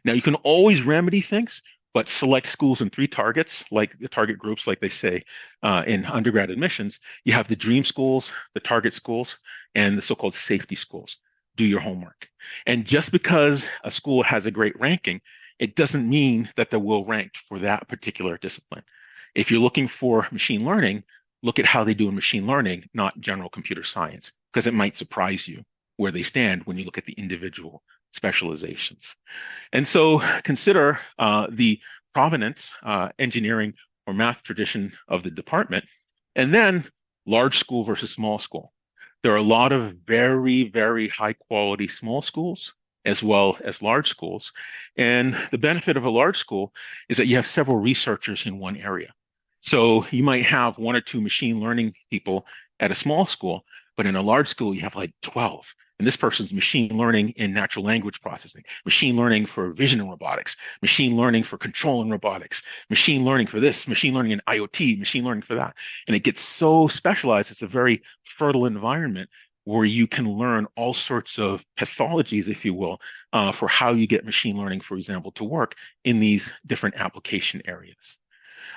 Now, you can always remedy things, but select schools in 3 targets, like the target groups, like they say in undergrad admissions. You have the dream schools, the target schools, and the so-called safety schools. Do your homework. And just because a school has a great ranking, it doesn't mean that they're well ranked for that particular discipline. If you're looking for machine learning, look at how they do in machine learning, not general computer science, because it might surprise you where they stand when you look at the individual specializations. And so consider the provenance, engineering or math tradition of the department, and then large school versus small school. There are a lot of very, very high quality small schools as well as large schools. And the benefit of a large school is that you have several researchers in one area. So you might have 1 or 2 machine learning people at a small school, but in a large school, you have like 12. And this person's machine learning in natural language processing, machine learning for vision and robotics, machine learning for control and robotics, machine learning for this, machine learning in IoT, machine learning for that. And it gets so specialized. It's a very fertile environment where you can learn all sorts of pathologies, if you will, for how you get machine learning, for example, to work in these different application areas.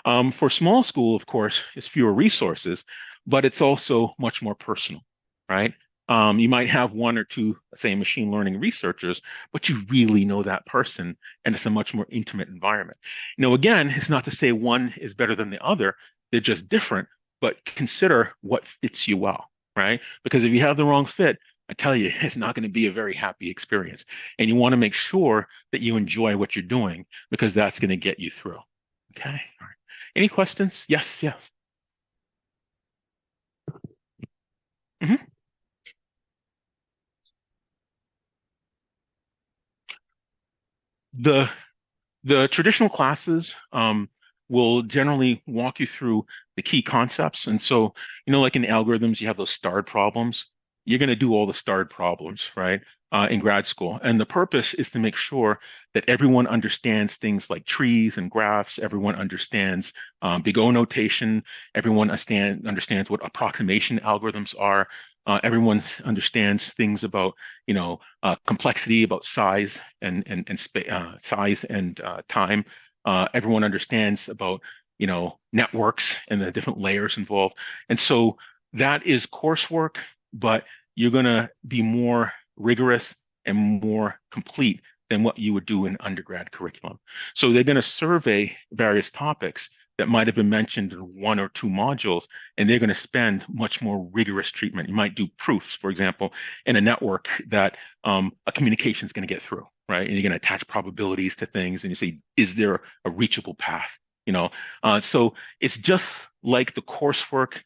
For small school, of course, it's fewer resources, but it's also much more personal, right? You might have 1 or 2, say, machine learning researchers, but you really know that person, and it's a much more intimate environment. Again, it's not to say one is better than the other, they're just different, but consider what fits you well, right? Because if you have the wrong fit, I tell you, it's not going to be a very happy experience. And you want to make sure that you enjoy what you're doing because that's going to get you through. Okay. All right. Any questions? Yes, yes. Mhm. The the traditional classes will generally walk you through the key concepts. And so, like in algorithms, you have those starred problems. You're going to do all the starred problems, right, in grad school. And the purpose is to make sure that everyone understands things like trees and graphs. Everyone understands big O notation. Everyone understands what approximation algorithms are. Everyone understands things about, complexity, about size and size and time. Everyone understands about, networks and the different layers involved. And so that is coursework, but you're going to be more rigorous and more complete than what you would do in undergrad curriculum. So they're going to survey various topics, that might have been mentioned in one or two modules, and they're going to spend much more rigorous treatment. You might do proofs, for example, in a network that a communication is going to get through, right? And you're going to attach probabilities to things, and you say, is there a reachable path? So it's just like the coursework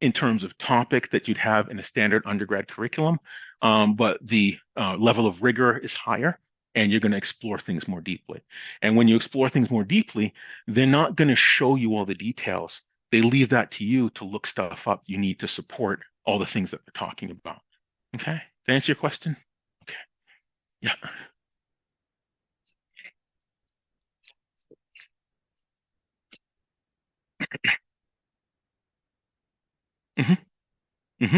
in terms of topic that you'd have in a standard undergrad curriculum, but the level of rigor is higher, and you're going to explore things more deeply. And when you explore things more deeply, they're not going to show you all the details. They leave that to you to look stuff up you need to support all the things that they're talking about. Okay, did that answer your question? Okay, yeah. Hmm. Hmm.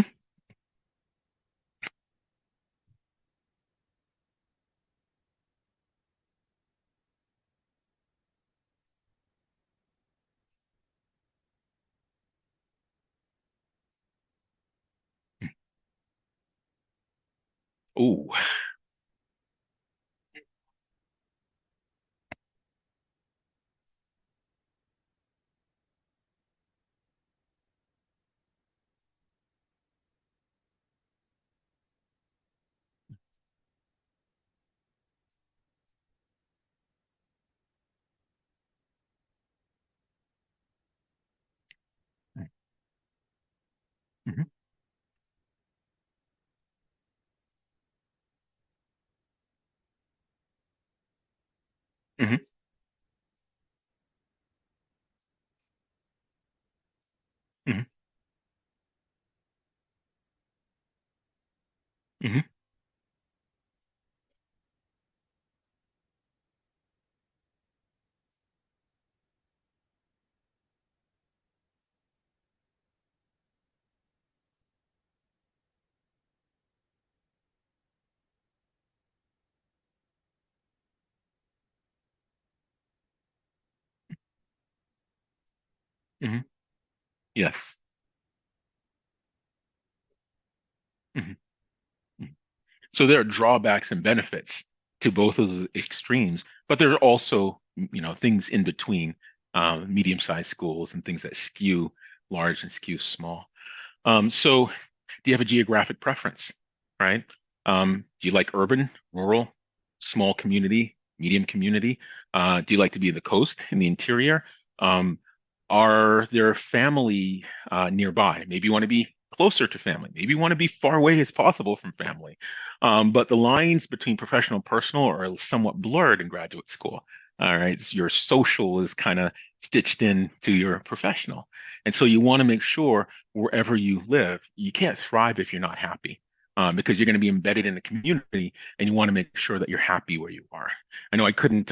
Oh. Hmm. Hmm. Hmm. Hmm. Hmm. Yes. Hmm. So there are drawbacks and benefits to both of those extremes, but there are also, things in between, medium-sized schools and things that skew large and skew small. So do you have a geographic preference, right? Do you like urban, rural, small community, medium community? Do you like to be in the coast, in the interior? Um, are there family nearby? Maybe you want to be closer to family. Maybe you want to be far away as possible from family. But the lines between professional and personal are somewhat blurred in graduate school. All right, so your social is kind of stitched in to your professional. And so you want to make sure wherever you live, you can't thrive if you're not happy, because you're going to be embedded in the community, and you want to make sure that you're happy where you are. I know I couldn't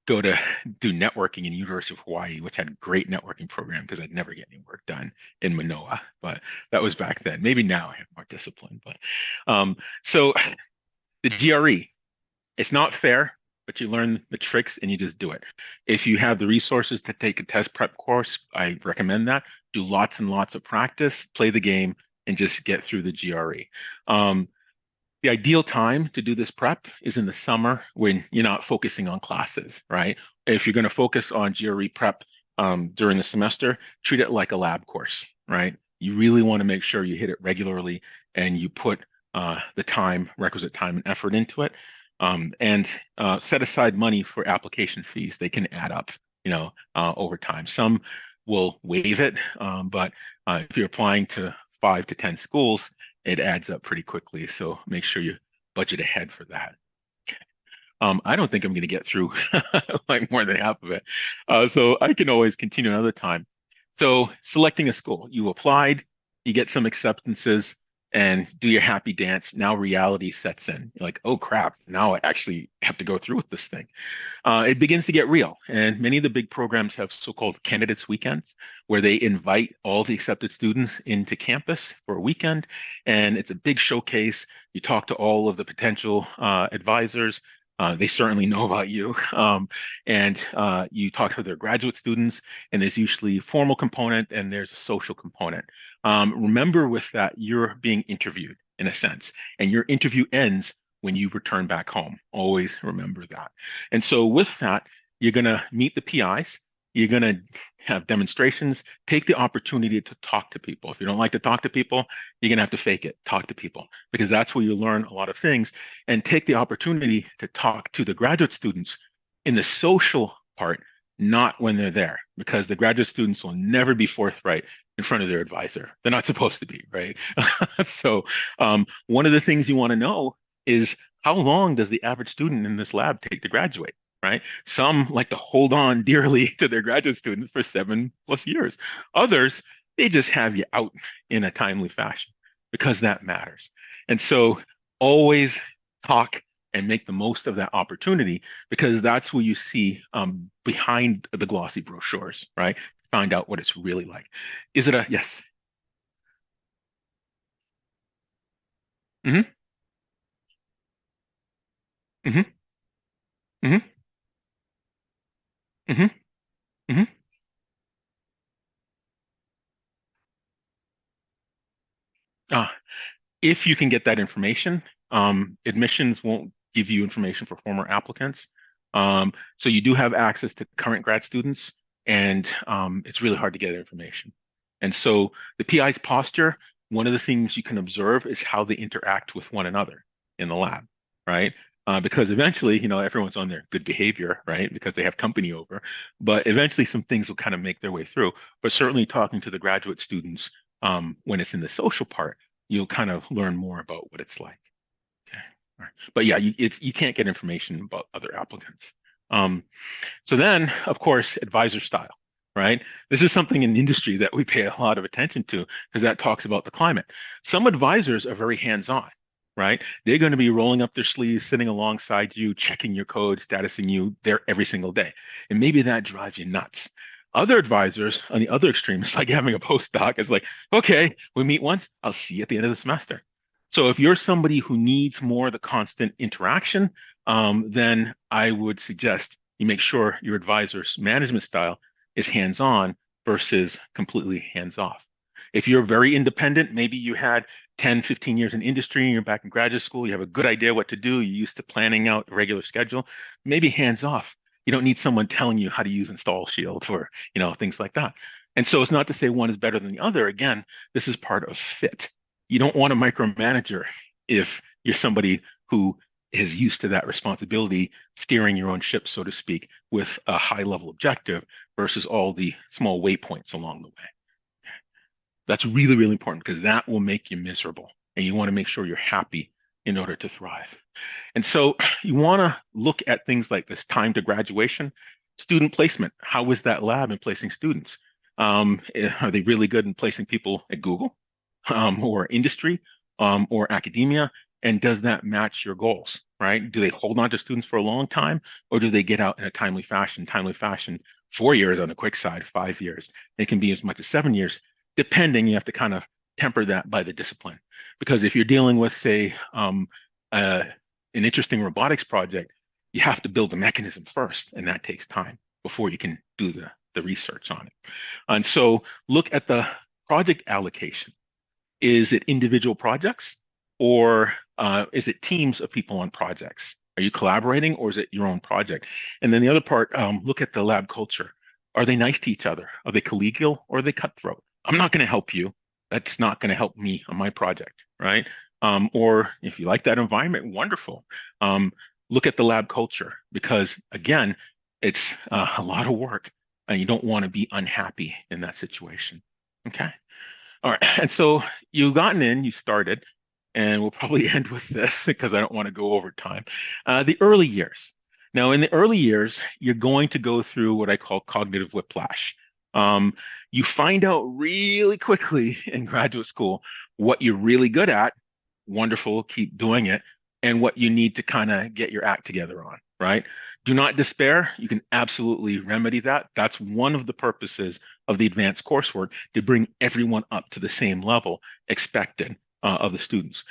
go to do networking in University of Hawaii, which had a great networking program because I'd never get any work done in Manoa, but that was back then. Maybe now I have more discipline, but so the GRE, it's not fair, but you learn the tricks and you just do it. If you have the resources to take a test prep course, I recommend that. Do lots and lots of practice, play the game, and just get through the GRE. The ideal time to do this prep is in the summer when you're not focusing on classes, right? If you're going to focus on GRE prep during the semester, treat it like a lab course, right? You really want to make sure you hit it regularly and you put the time, requisite time and effort into it. And set aside money for application fees. They can add up, over time. Some will waive it, but if you're applying to 5 to 10 schools, it adds up pretty quickly. So make sure you budget ahead for that. I don't think I'm going to get through like more than half of it. So I can always continue another time. So selecting a school, you applied, you get some acceptances and do your happy dance. Now reality sets in. You're like, oh crap, now I actually have to go through with this thing. It begins to get real. And many of the big programs have so-called candidates weekends where they invite all the accepted students into campus for a weekend. And it's a big showcase. You talk to all of the potential advisors. They certainly know about you. And you talk to their graduate students, and there's usually a formal component and there's a social component. Remember with that, you're being interviewed in a sense, and your interview ends when you return back home. Always remember that. And so with that, you're going to meet the PIs. You're going to have demonstrations. Take the opportunity to talk to people. If you don't like to talk to people, you're going to have to fake it, talk to people, because that's where you learn a lot of things. And take the opportunity to talk to the graduate students in the social part, not when they're there, because the graduate students will never be forthright in front of their advisor. They're not supposed to be, right? So, one of the things you want to know is how long does the average student in this lab take to graduate? Right? Some like to hold on dearly to their graduate students for 7+ years. Others, they just have you out in a timely fashion because that matters. And so always talk and make the most of that opportunity because that's where you see behind the glossy brochures, right? Find out what it's really like. Is it a yes? Hmm. Hmm. Hmm. Hmm. Hmm. Uh, if you can get that information, admissions won't give you information for former applicants. So you do have access to current grad students, and it's really hard to get information. And so the PI's posture, one of the things you can observe is how they interact with one another in the lab, right? Because eventually, everyone's on their good behavior, right? Because they have company over, but eventually some things will kind of make their way through. But certainly talking to the graduate students when it's in the social part you'll kind of learn more about what it's like. Okay. All right. But yeah, you can't get information about other applicants. Um, so then, of course, advisor style, right? This is something in industry that we pay a lot of attention to because that talks about the climate. Some advisors are very hands-on, right? They're going to be rolling up their sleeves, sitting alongside you, checking your code, statusing you there every single day. And maybe that drives you nuts. Other advisors on the other extreme, it's like having a postdoc. It's like, okay, we meet once, I'll see you at the end of the semester. So if you're somebody who needs more of the constant interaction, then I would suggest you make sure your advisor's management style is hands-on versus completely hands-off. If you're very independent, maybe you had 10, 15 years in industry and you're back in graduate school, you have a good idea what to do, you're used to planning out a regular schedule, maybe hands-off. You don't need someone telling you how to use install shield or, things like that. And so it's not to say one is better than the other. Again, this is part of fit. You don't want a micromanager if you're somebody who is used to that responsibility, steering your own ship, so to speak, with a high level objective versus all the small waypoints along the way. That's really, really important because that will make you miserable. And you want to make sure you're happy in order to thrive. And so you want to look at things like this time to graduation, student placement. How is that lab in placing students? Are they really good in placing people at Google or industry or academia? And does that match your goals, right? Do they hold on to students for a long time or do they get out in a timely fashion? Timely fashion, 4 years on the quick side, 5 years. It can be as much as 7 years, depending. You have to kind of temper that by the discipline. Because if you're dealing with, say, uh, an interesting robotics project, you have to build the mechanism first, and that takes time before you can do the research on it. And so look at the project allocation. Is it individual projects or is it teams of people on projects? Are you collaborating or is it your own project? And then the other part, look at the lab culture. Are they nice to each other? Are they collegial or are they cutthroat? I'm not going to help you. That's not going to help me on my project, right? Or if you like that environment, wonderful. Um, Look at the lab culture because, again, it's a lot of work and you don't want to be unhappy in that situation. Okay. All right. And so you've gotten in, you started, and we'll probably end with this because I don't want to go over time. The early years. Now, in the early years, you're going to go through what I call cognitive whiplash. Um, you find out really quickly in graduate school what you're really good at. Wonderful, keep doing it. And what you need to kind of get your act together on, right? Do not despair. You can absolutely remedy that. That's one of the purposes of the advanced coursework to bring everyone up to the same level expected of the students.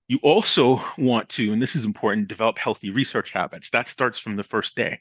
You also want to, and this is important, develop healthy research habits. That starts from the first day,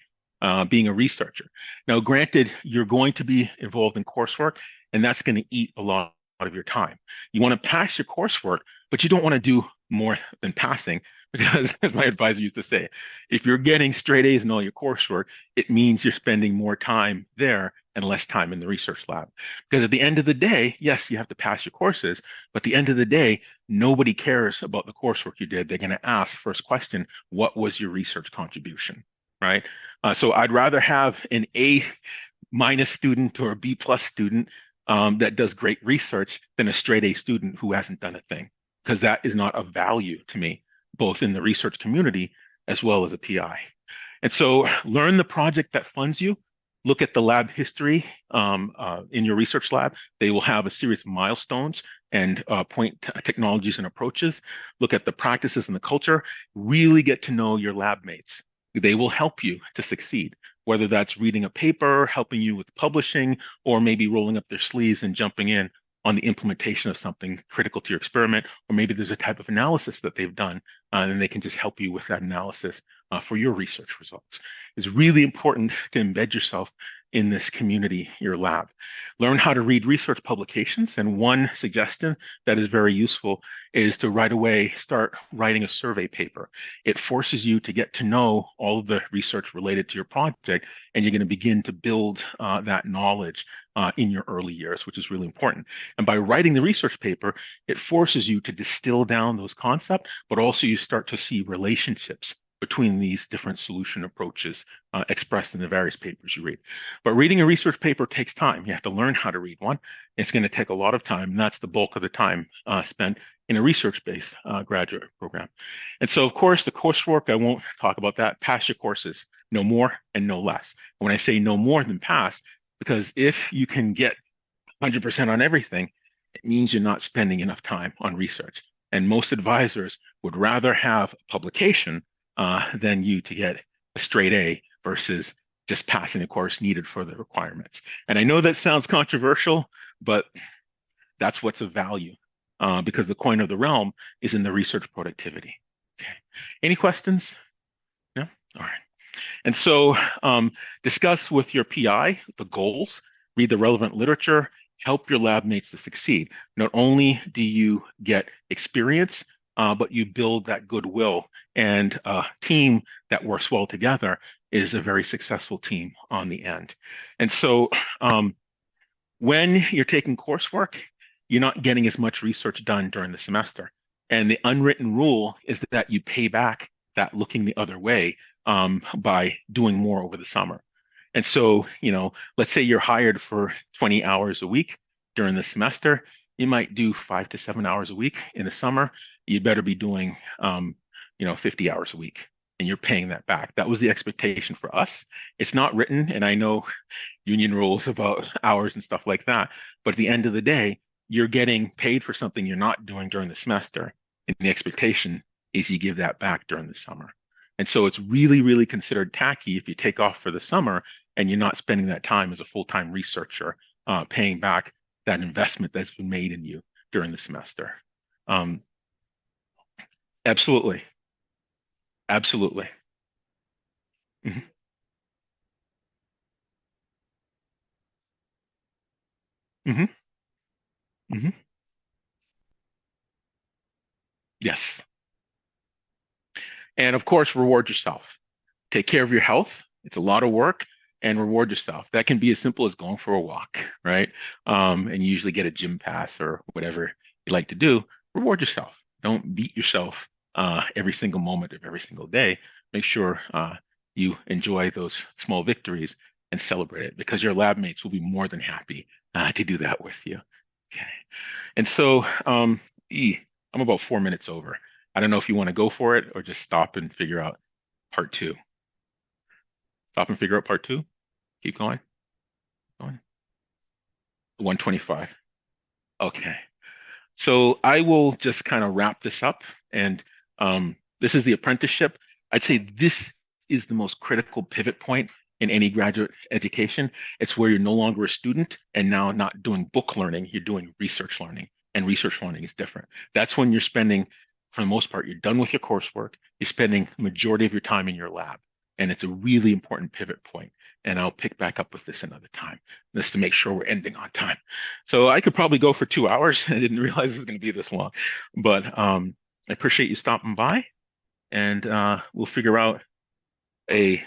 being a researcher. Now, granted, you're going to be involved in coursework, and that's going to eat a lot of your time. You want to pass your coursework, but you don't want to do more than passing. Because as my advisor used to say, if you're getting straight A's in all your coursework, it means you're spending more time there and less time in the research lab. Because at the end of the day, yes, you have to pass your courses, but at the end of the day, nobody cares about the coursework you did. They're going to ask first question, what was your research contribution? Right? So I'd rather have an A minus student or a B plus student that does great research than a straight A student who hasn't done a thing, because that is not of value to me, both in the research community as well as a PI. And so learn the project that funds you. Look at the lab history in your research lab. They will have a series of milestones and point technologies and approaches. Look at the practices and the culture. Really get to know your lab mates. They will help you to succeed, whether that's reading a paper, helping you with publishing, or maybe rolling up their sleeves and jumping in on the implementation of something critical to your experiment, or maybe there's a type of analysis that they've done, and they can just help you with that analysis for your research results. It's really important to embed yourself in this community, your lab. Learn how to read research publications, and one suggestion that is very useful is to right away start writing a survey paper. It forces you to get to know all of the research related to your project, and you're going to begin to build that knowledge in your early years, which is really important. And by writing the research paper, it forces you to distill down those concepts, but also you start to see relationships between these different solution approaches expressed in the various papers you read. But reading a research paper takes time. You have to learn how to read one. It's going to take a lot of time, and that's the bulk of the time spent in a research-based graduate program. And so, of course, the coursework, I won't talk about that. Pass your courses, no more and no less. And when I say no more than pass, because if you can get 100% on everything, it means you're not spending enough time on research. And most advisors would rather have a publication than you to get a straight A versus just passing the course needed for the requirements. And I know that sounds controversial, but that's what's of value because the coin of the realm is in the research productivity. Okay. Any questions? No? All right. And so discuss with your PI the goals, read the relevant literature, help your lab mates to succeed. Not only do you get experience, but you build that goodwill, and a team that works well together is a very successful team on the end. And so when you're taking coursework, you're not getting as much research done during the semester. And the unwritten rule is that you pay back that looking the other way by doing more over the summer. And so, let's say you're hired for 20 hours a week during the semester. You might do 5 to 7 hours a week in the summer. You better be doing, 50 hours a week, and you're paying that back. That was the expectation for us. It's not written, and I know union rules about hours and stuff like that. But at the end of the day, you're getting paid for something you're not doing during the semester. And the expectation is you give that back during the summer. And so it's really, really considered tacky if you take off for the summer and you're not spending that time as a full-time researcher, paying back that investment that's been made in you during the semester. Um, absolutely. Absolutely. Mhm. Mhm. Mhm. Yes. And of course, reward yourself. Take care of your health. It's a lot of work, and reward yourself. That can be as simple as going for a walk, right? And you usually get a gym pass or whatever you like to do. Reward yourself. Don't beat yourself every single moment of every single day. Make sure you enjoy those small victories and celebrate it, because your lab mates will be more than happy to do that with you. Okay. And so, I'm about 4 minutes over. I don't know if you want to go for it or just stop and figure out part two. Stop and figure out part two. Keep going. Going. 125. Okay. So I will just kind of wrap this up. And this is the apprenticeship. I'd say this is the most critical pivot point in any graduate education. It's where you're no longer a student and now not doing book learning, you're doing research learning. And research learning is different. That's when you're spending, for the most part, you're done with your coursework. You're spending the majority of your time in your lab. And it's a really important pivot point. And I'll pick back up with this another time, just to make sure we're ending on time. So I could probably go for 2 hours. I didn't realize it was going to be this long, but I appreciate you stopping by. and we'll figure out a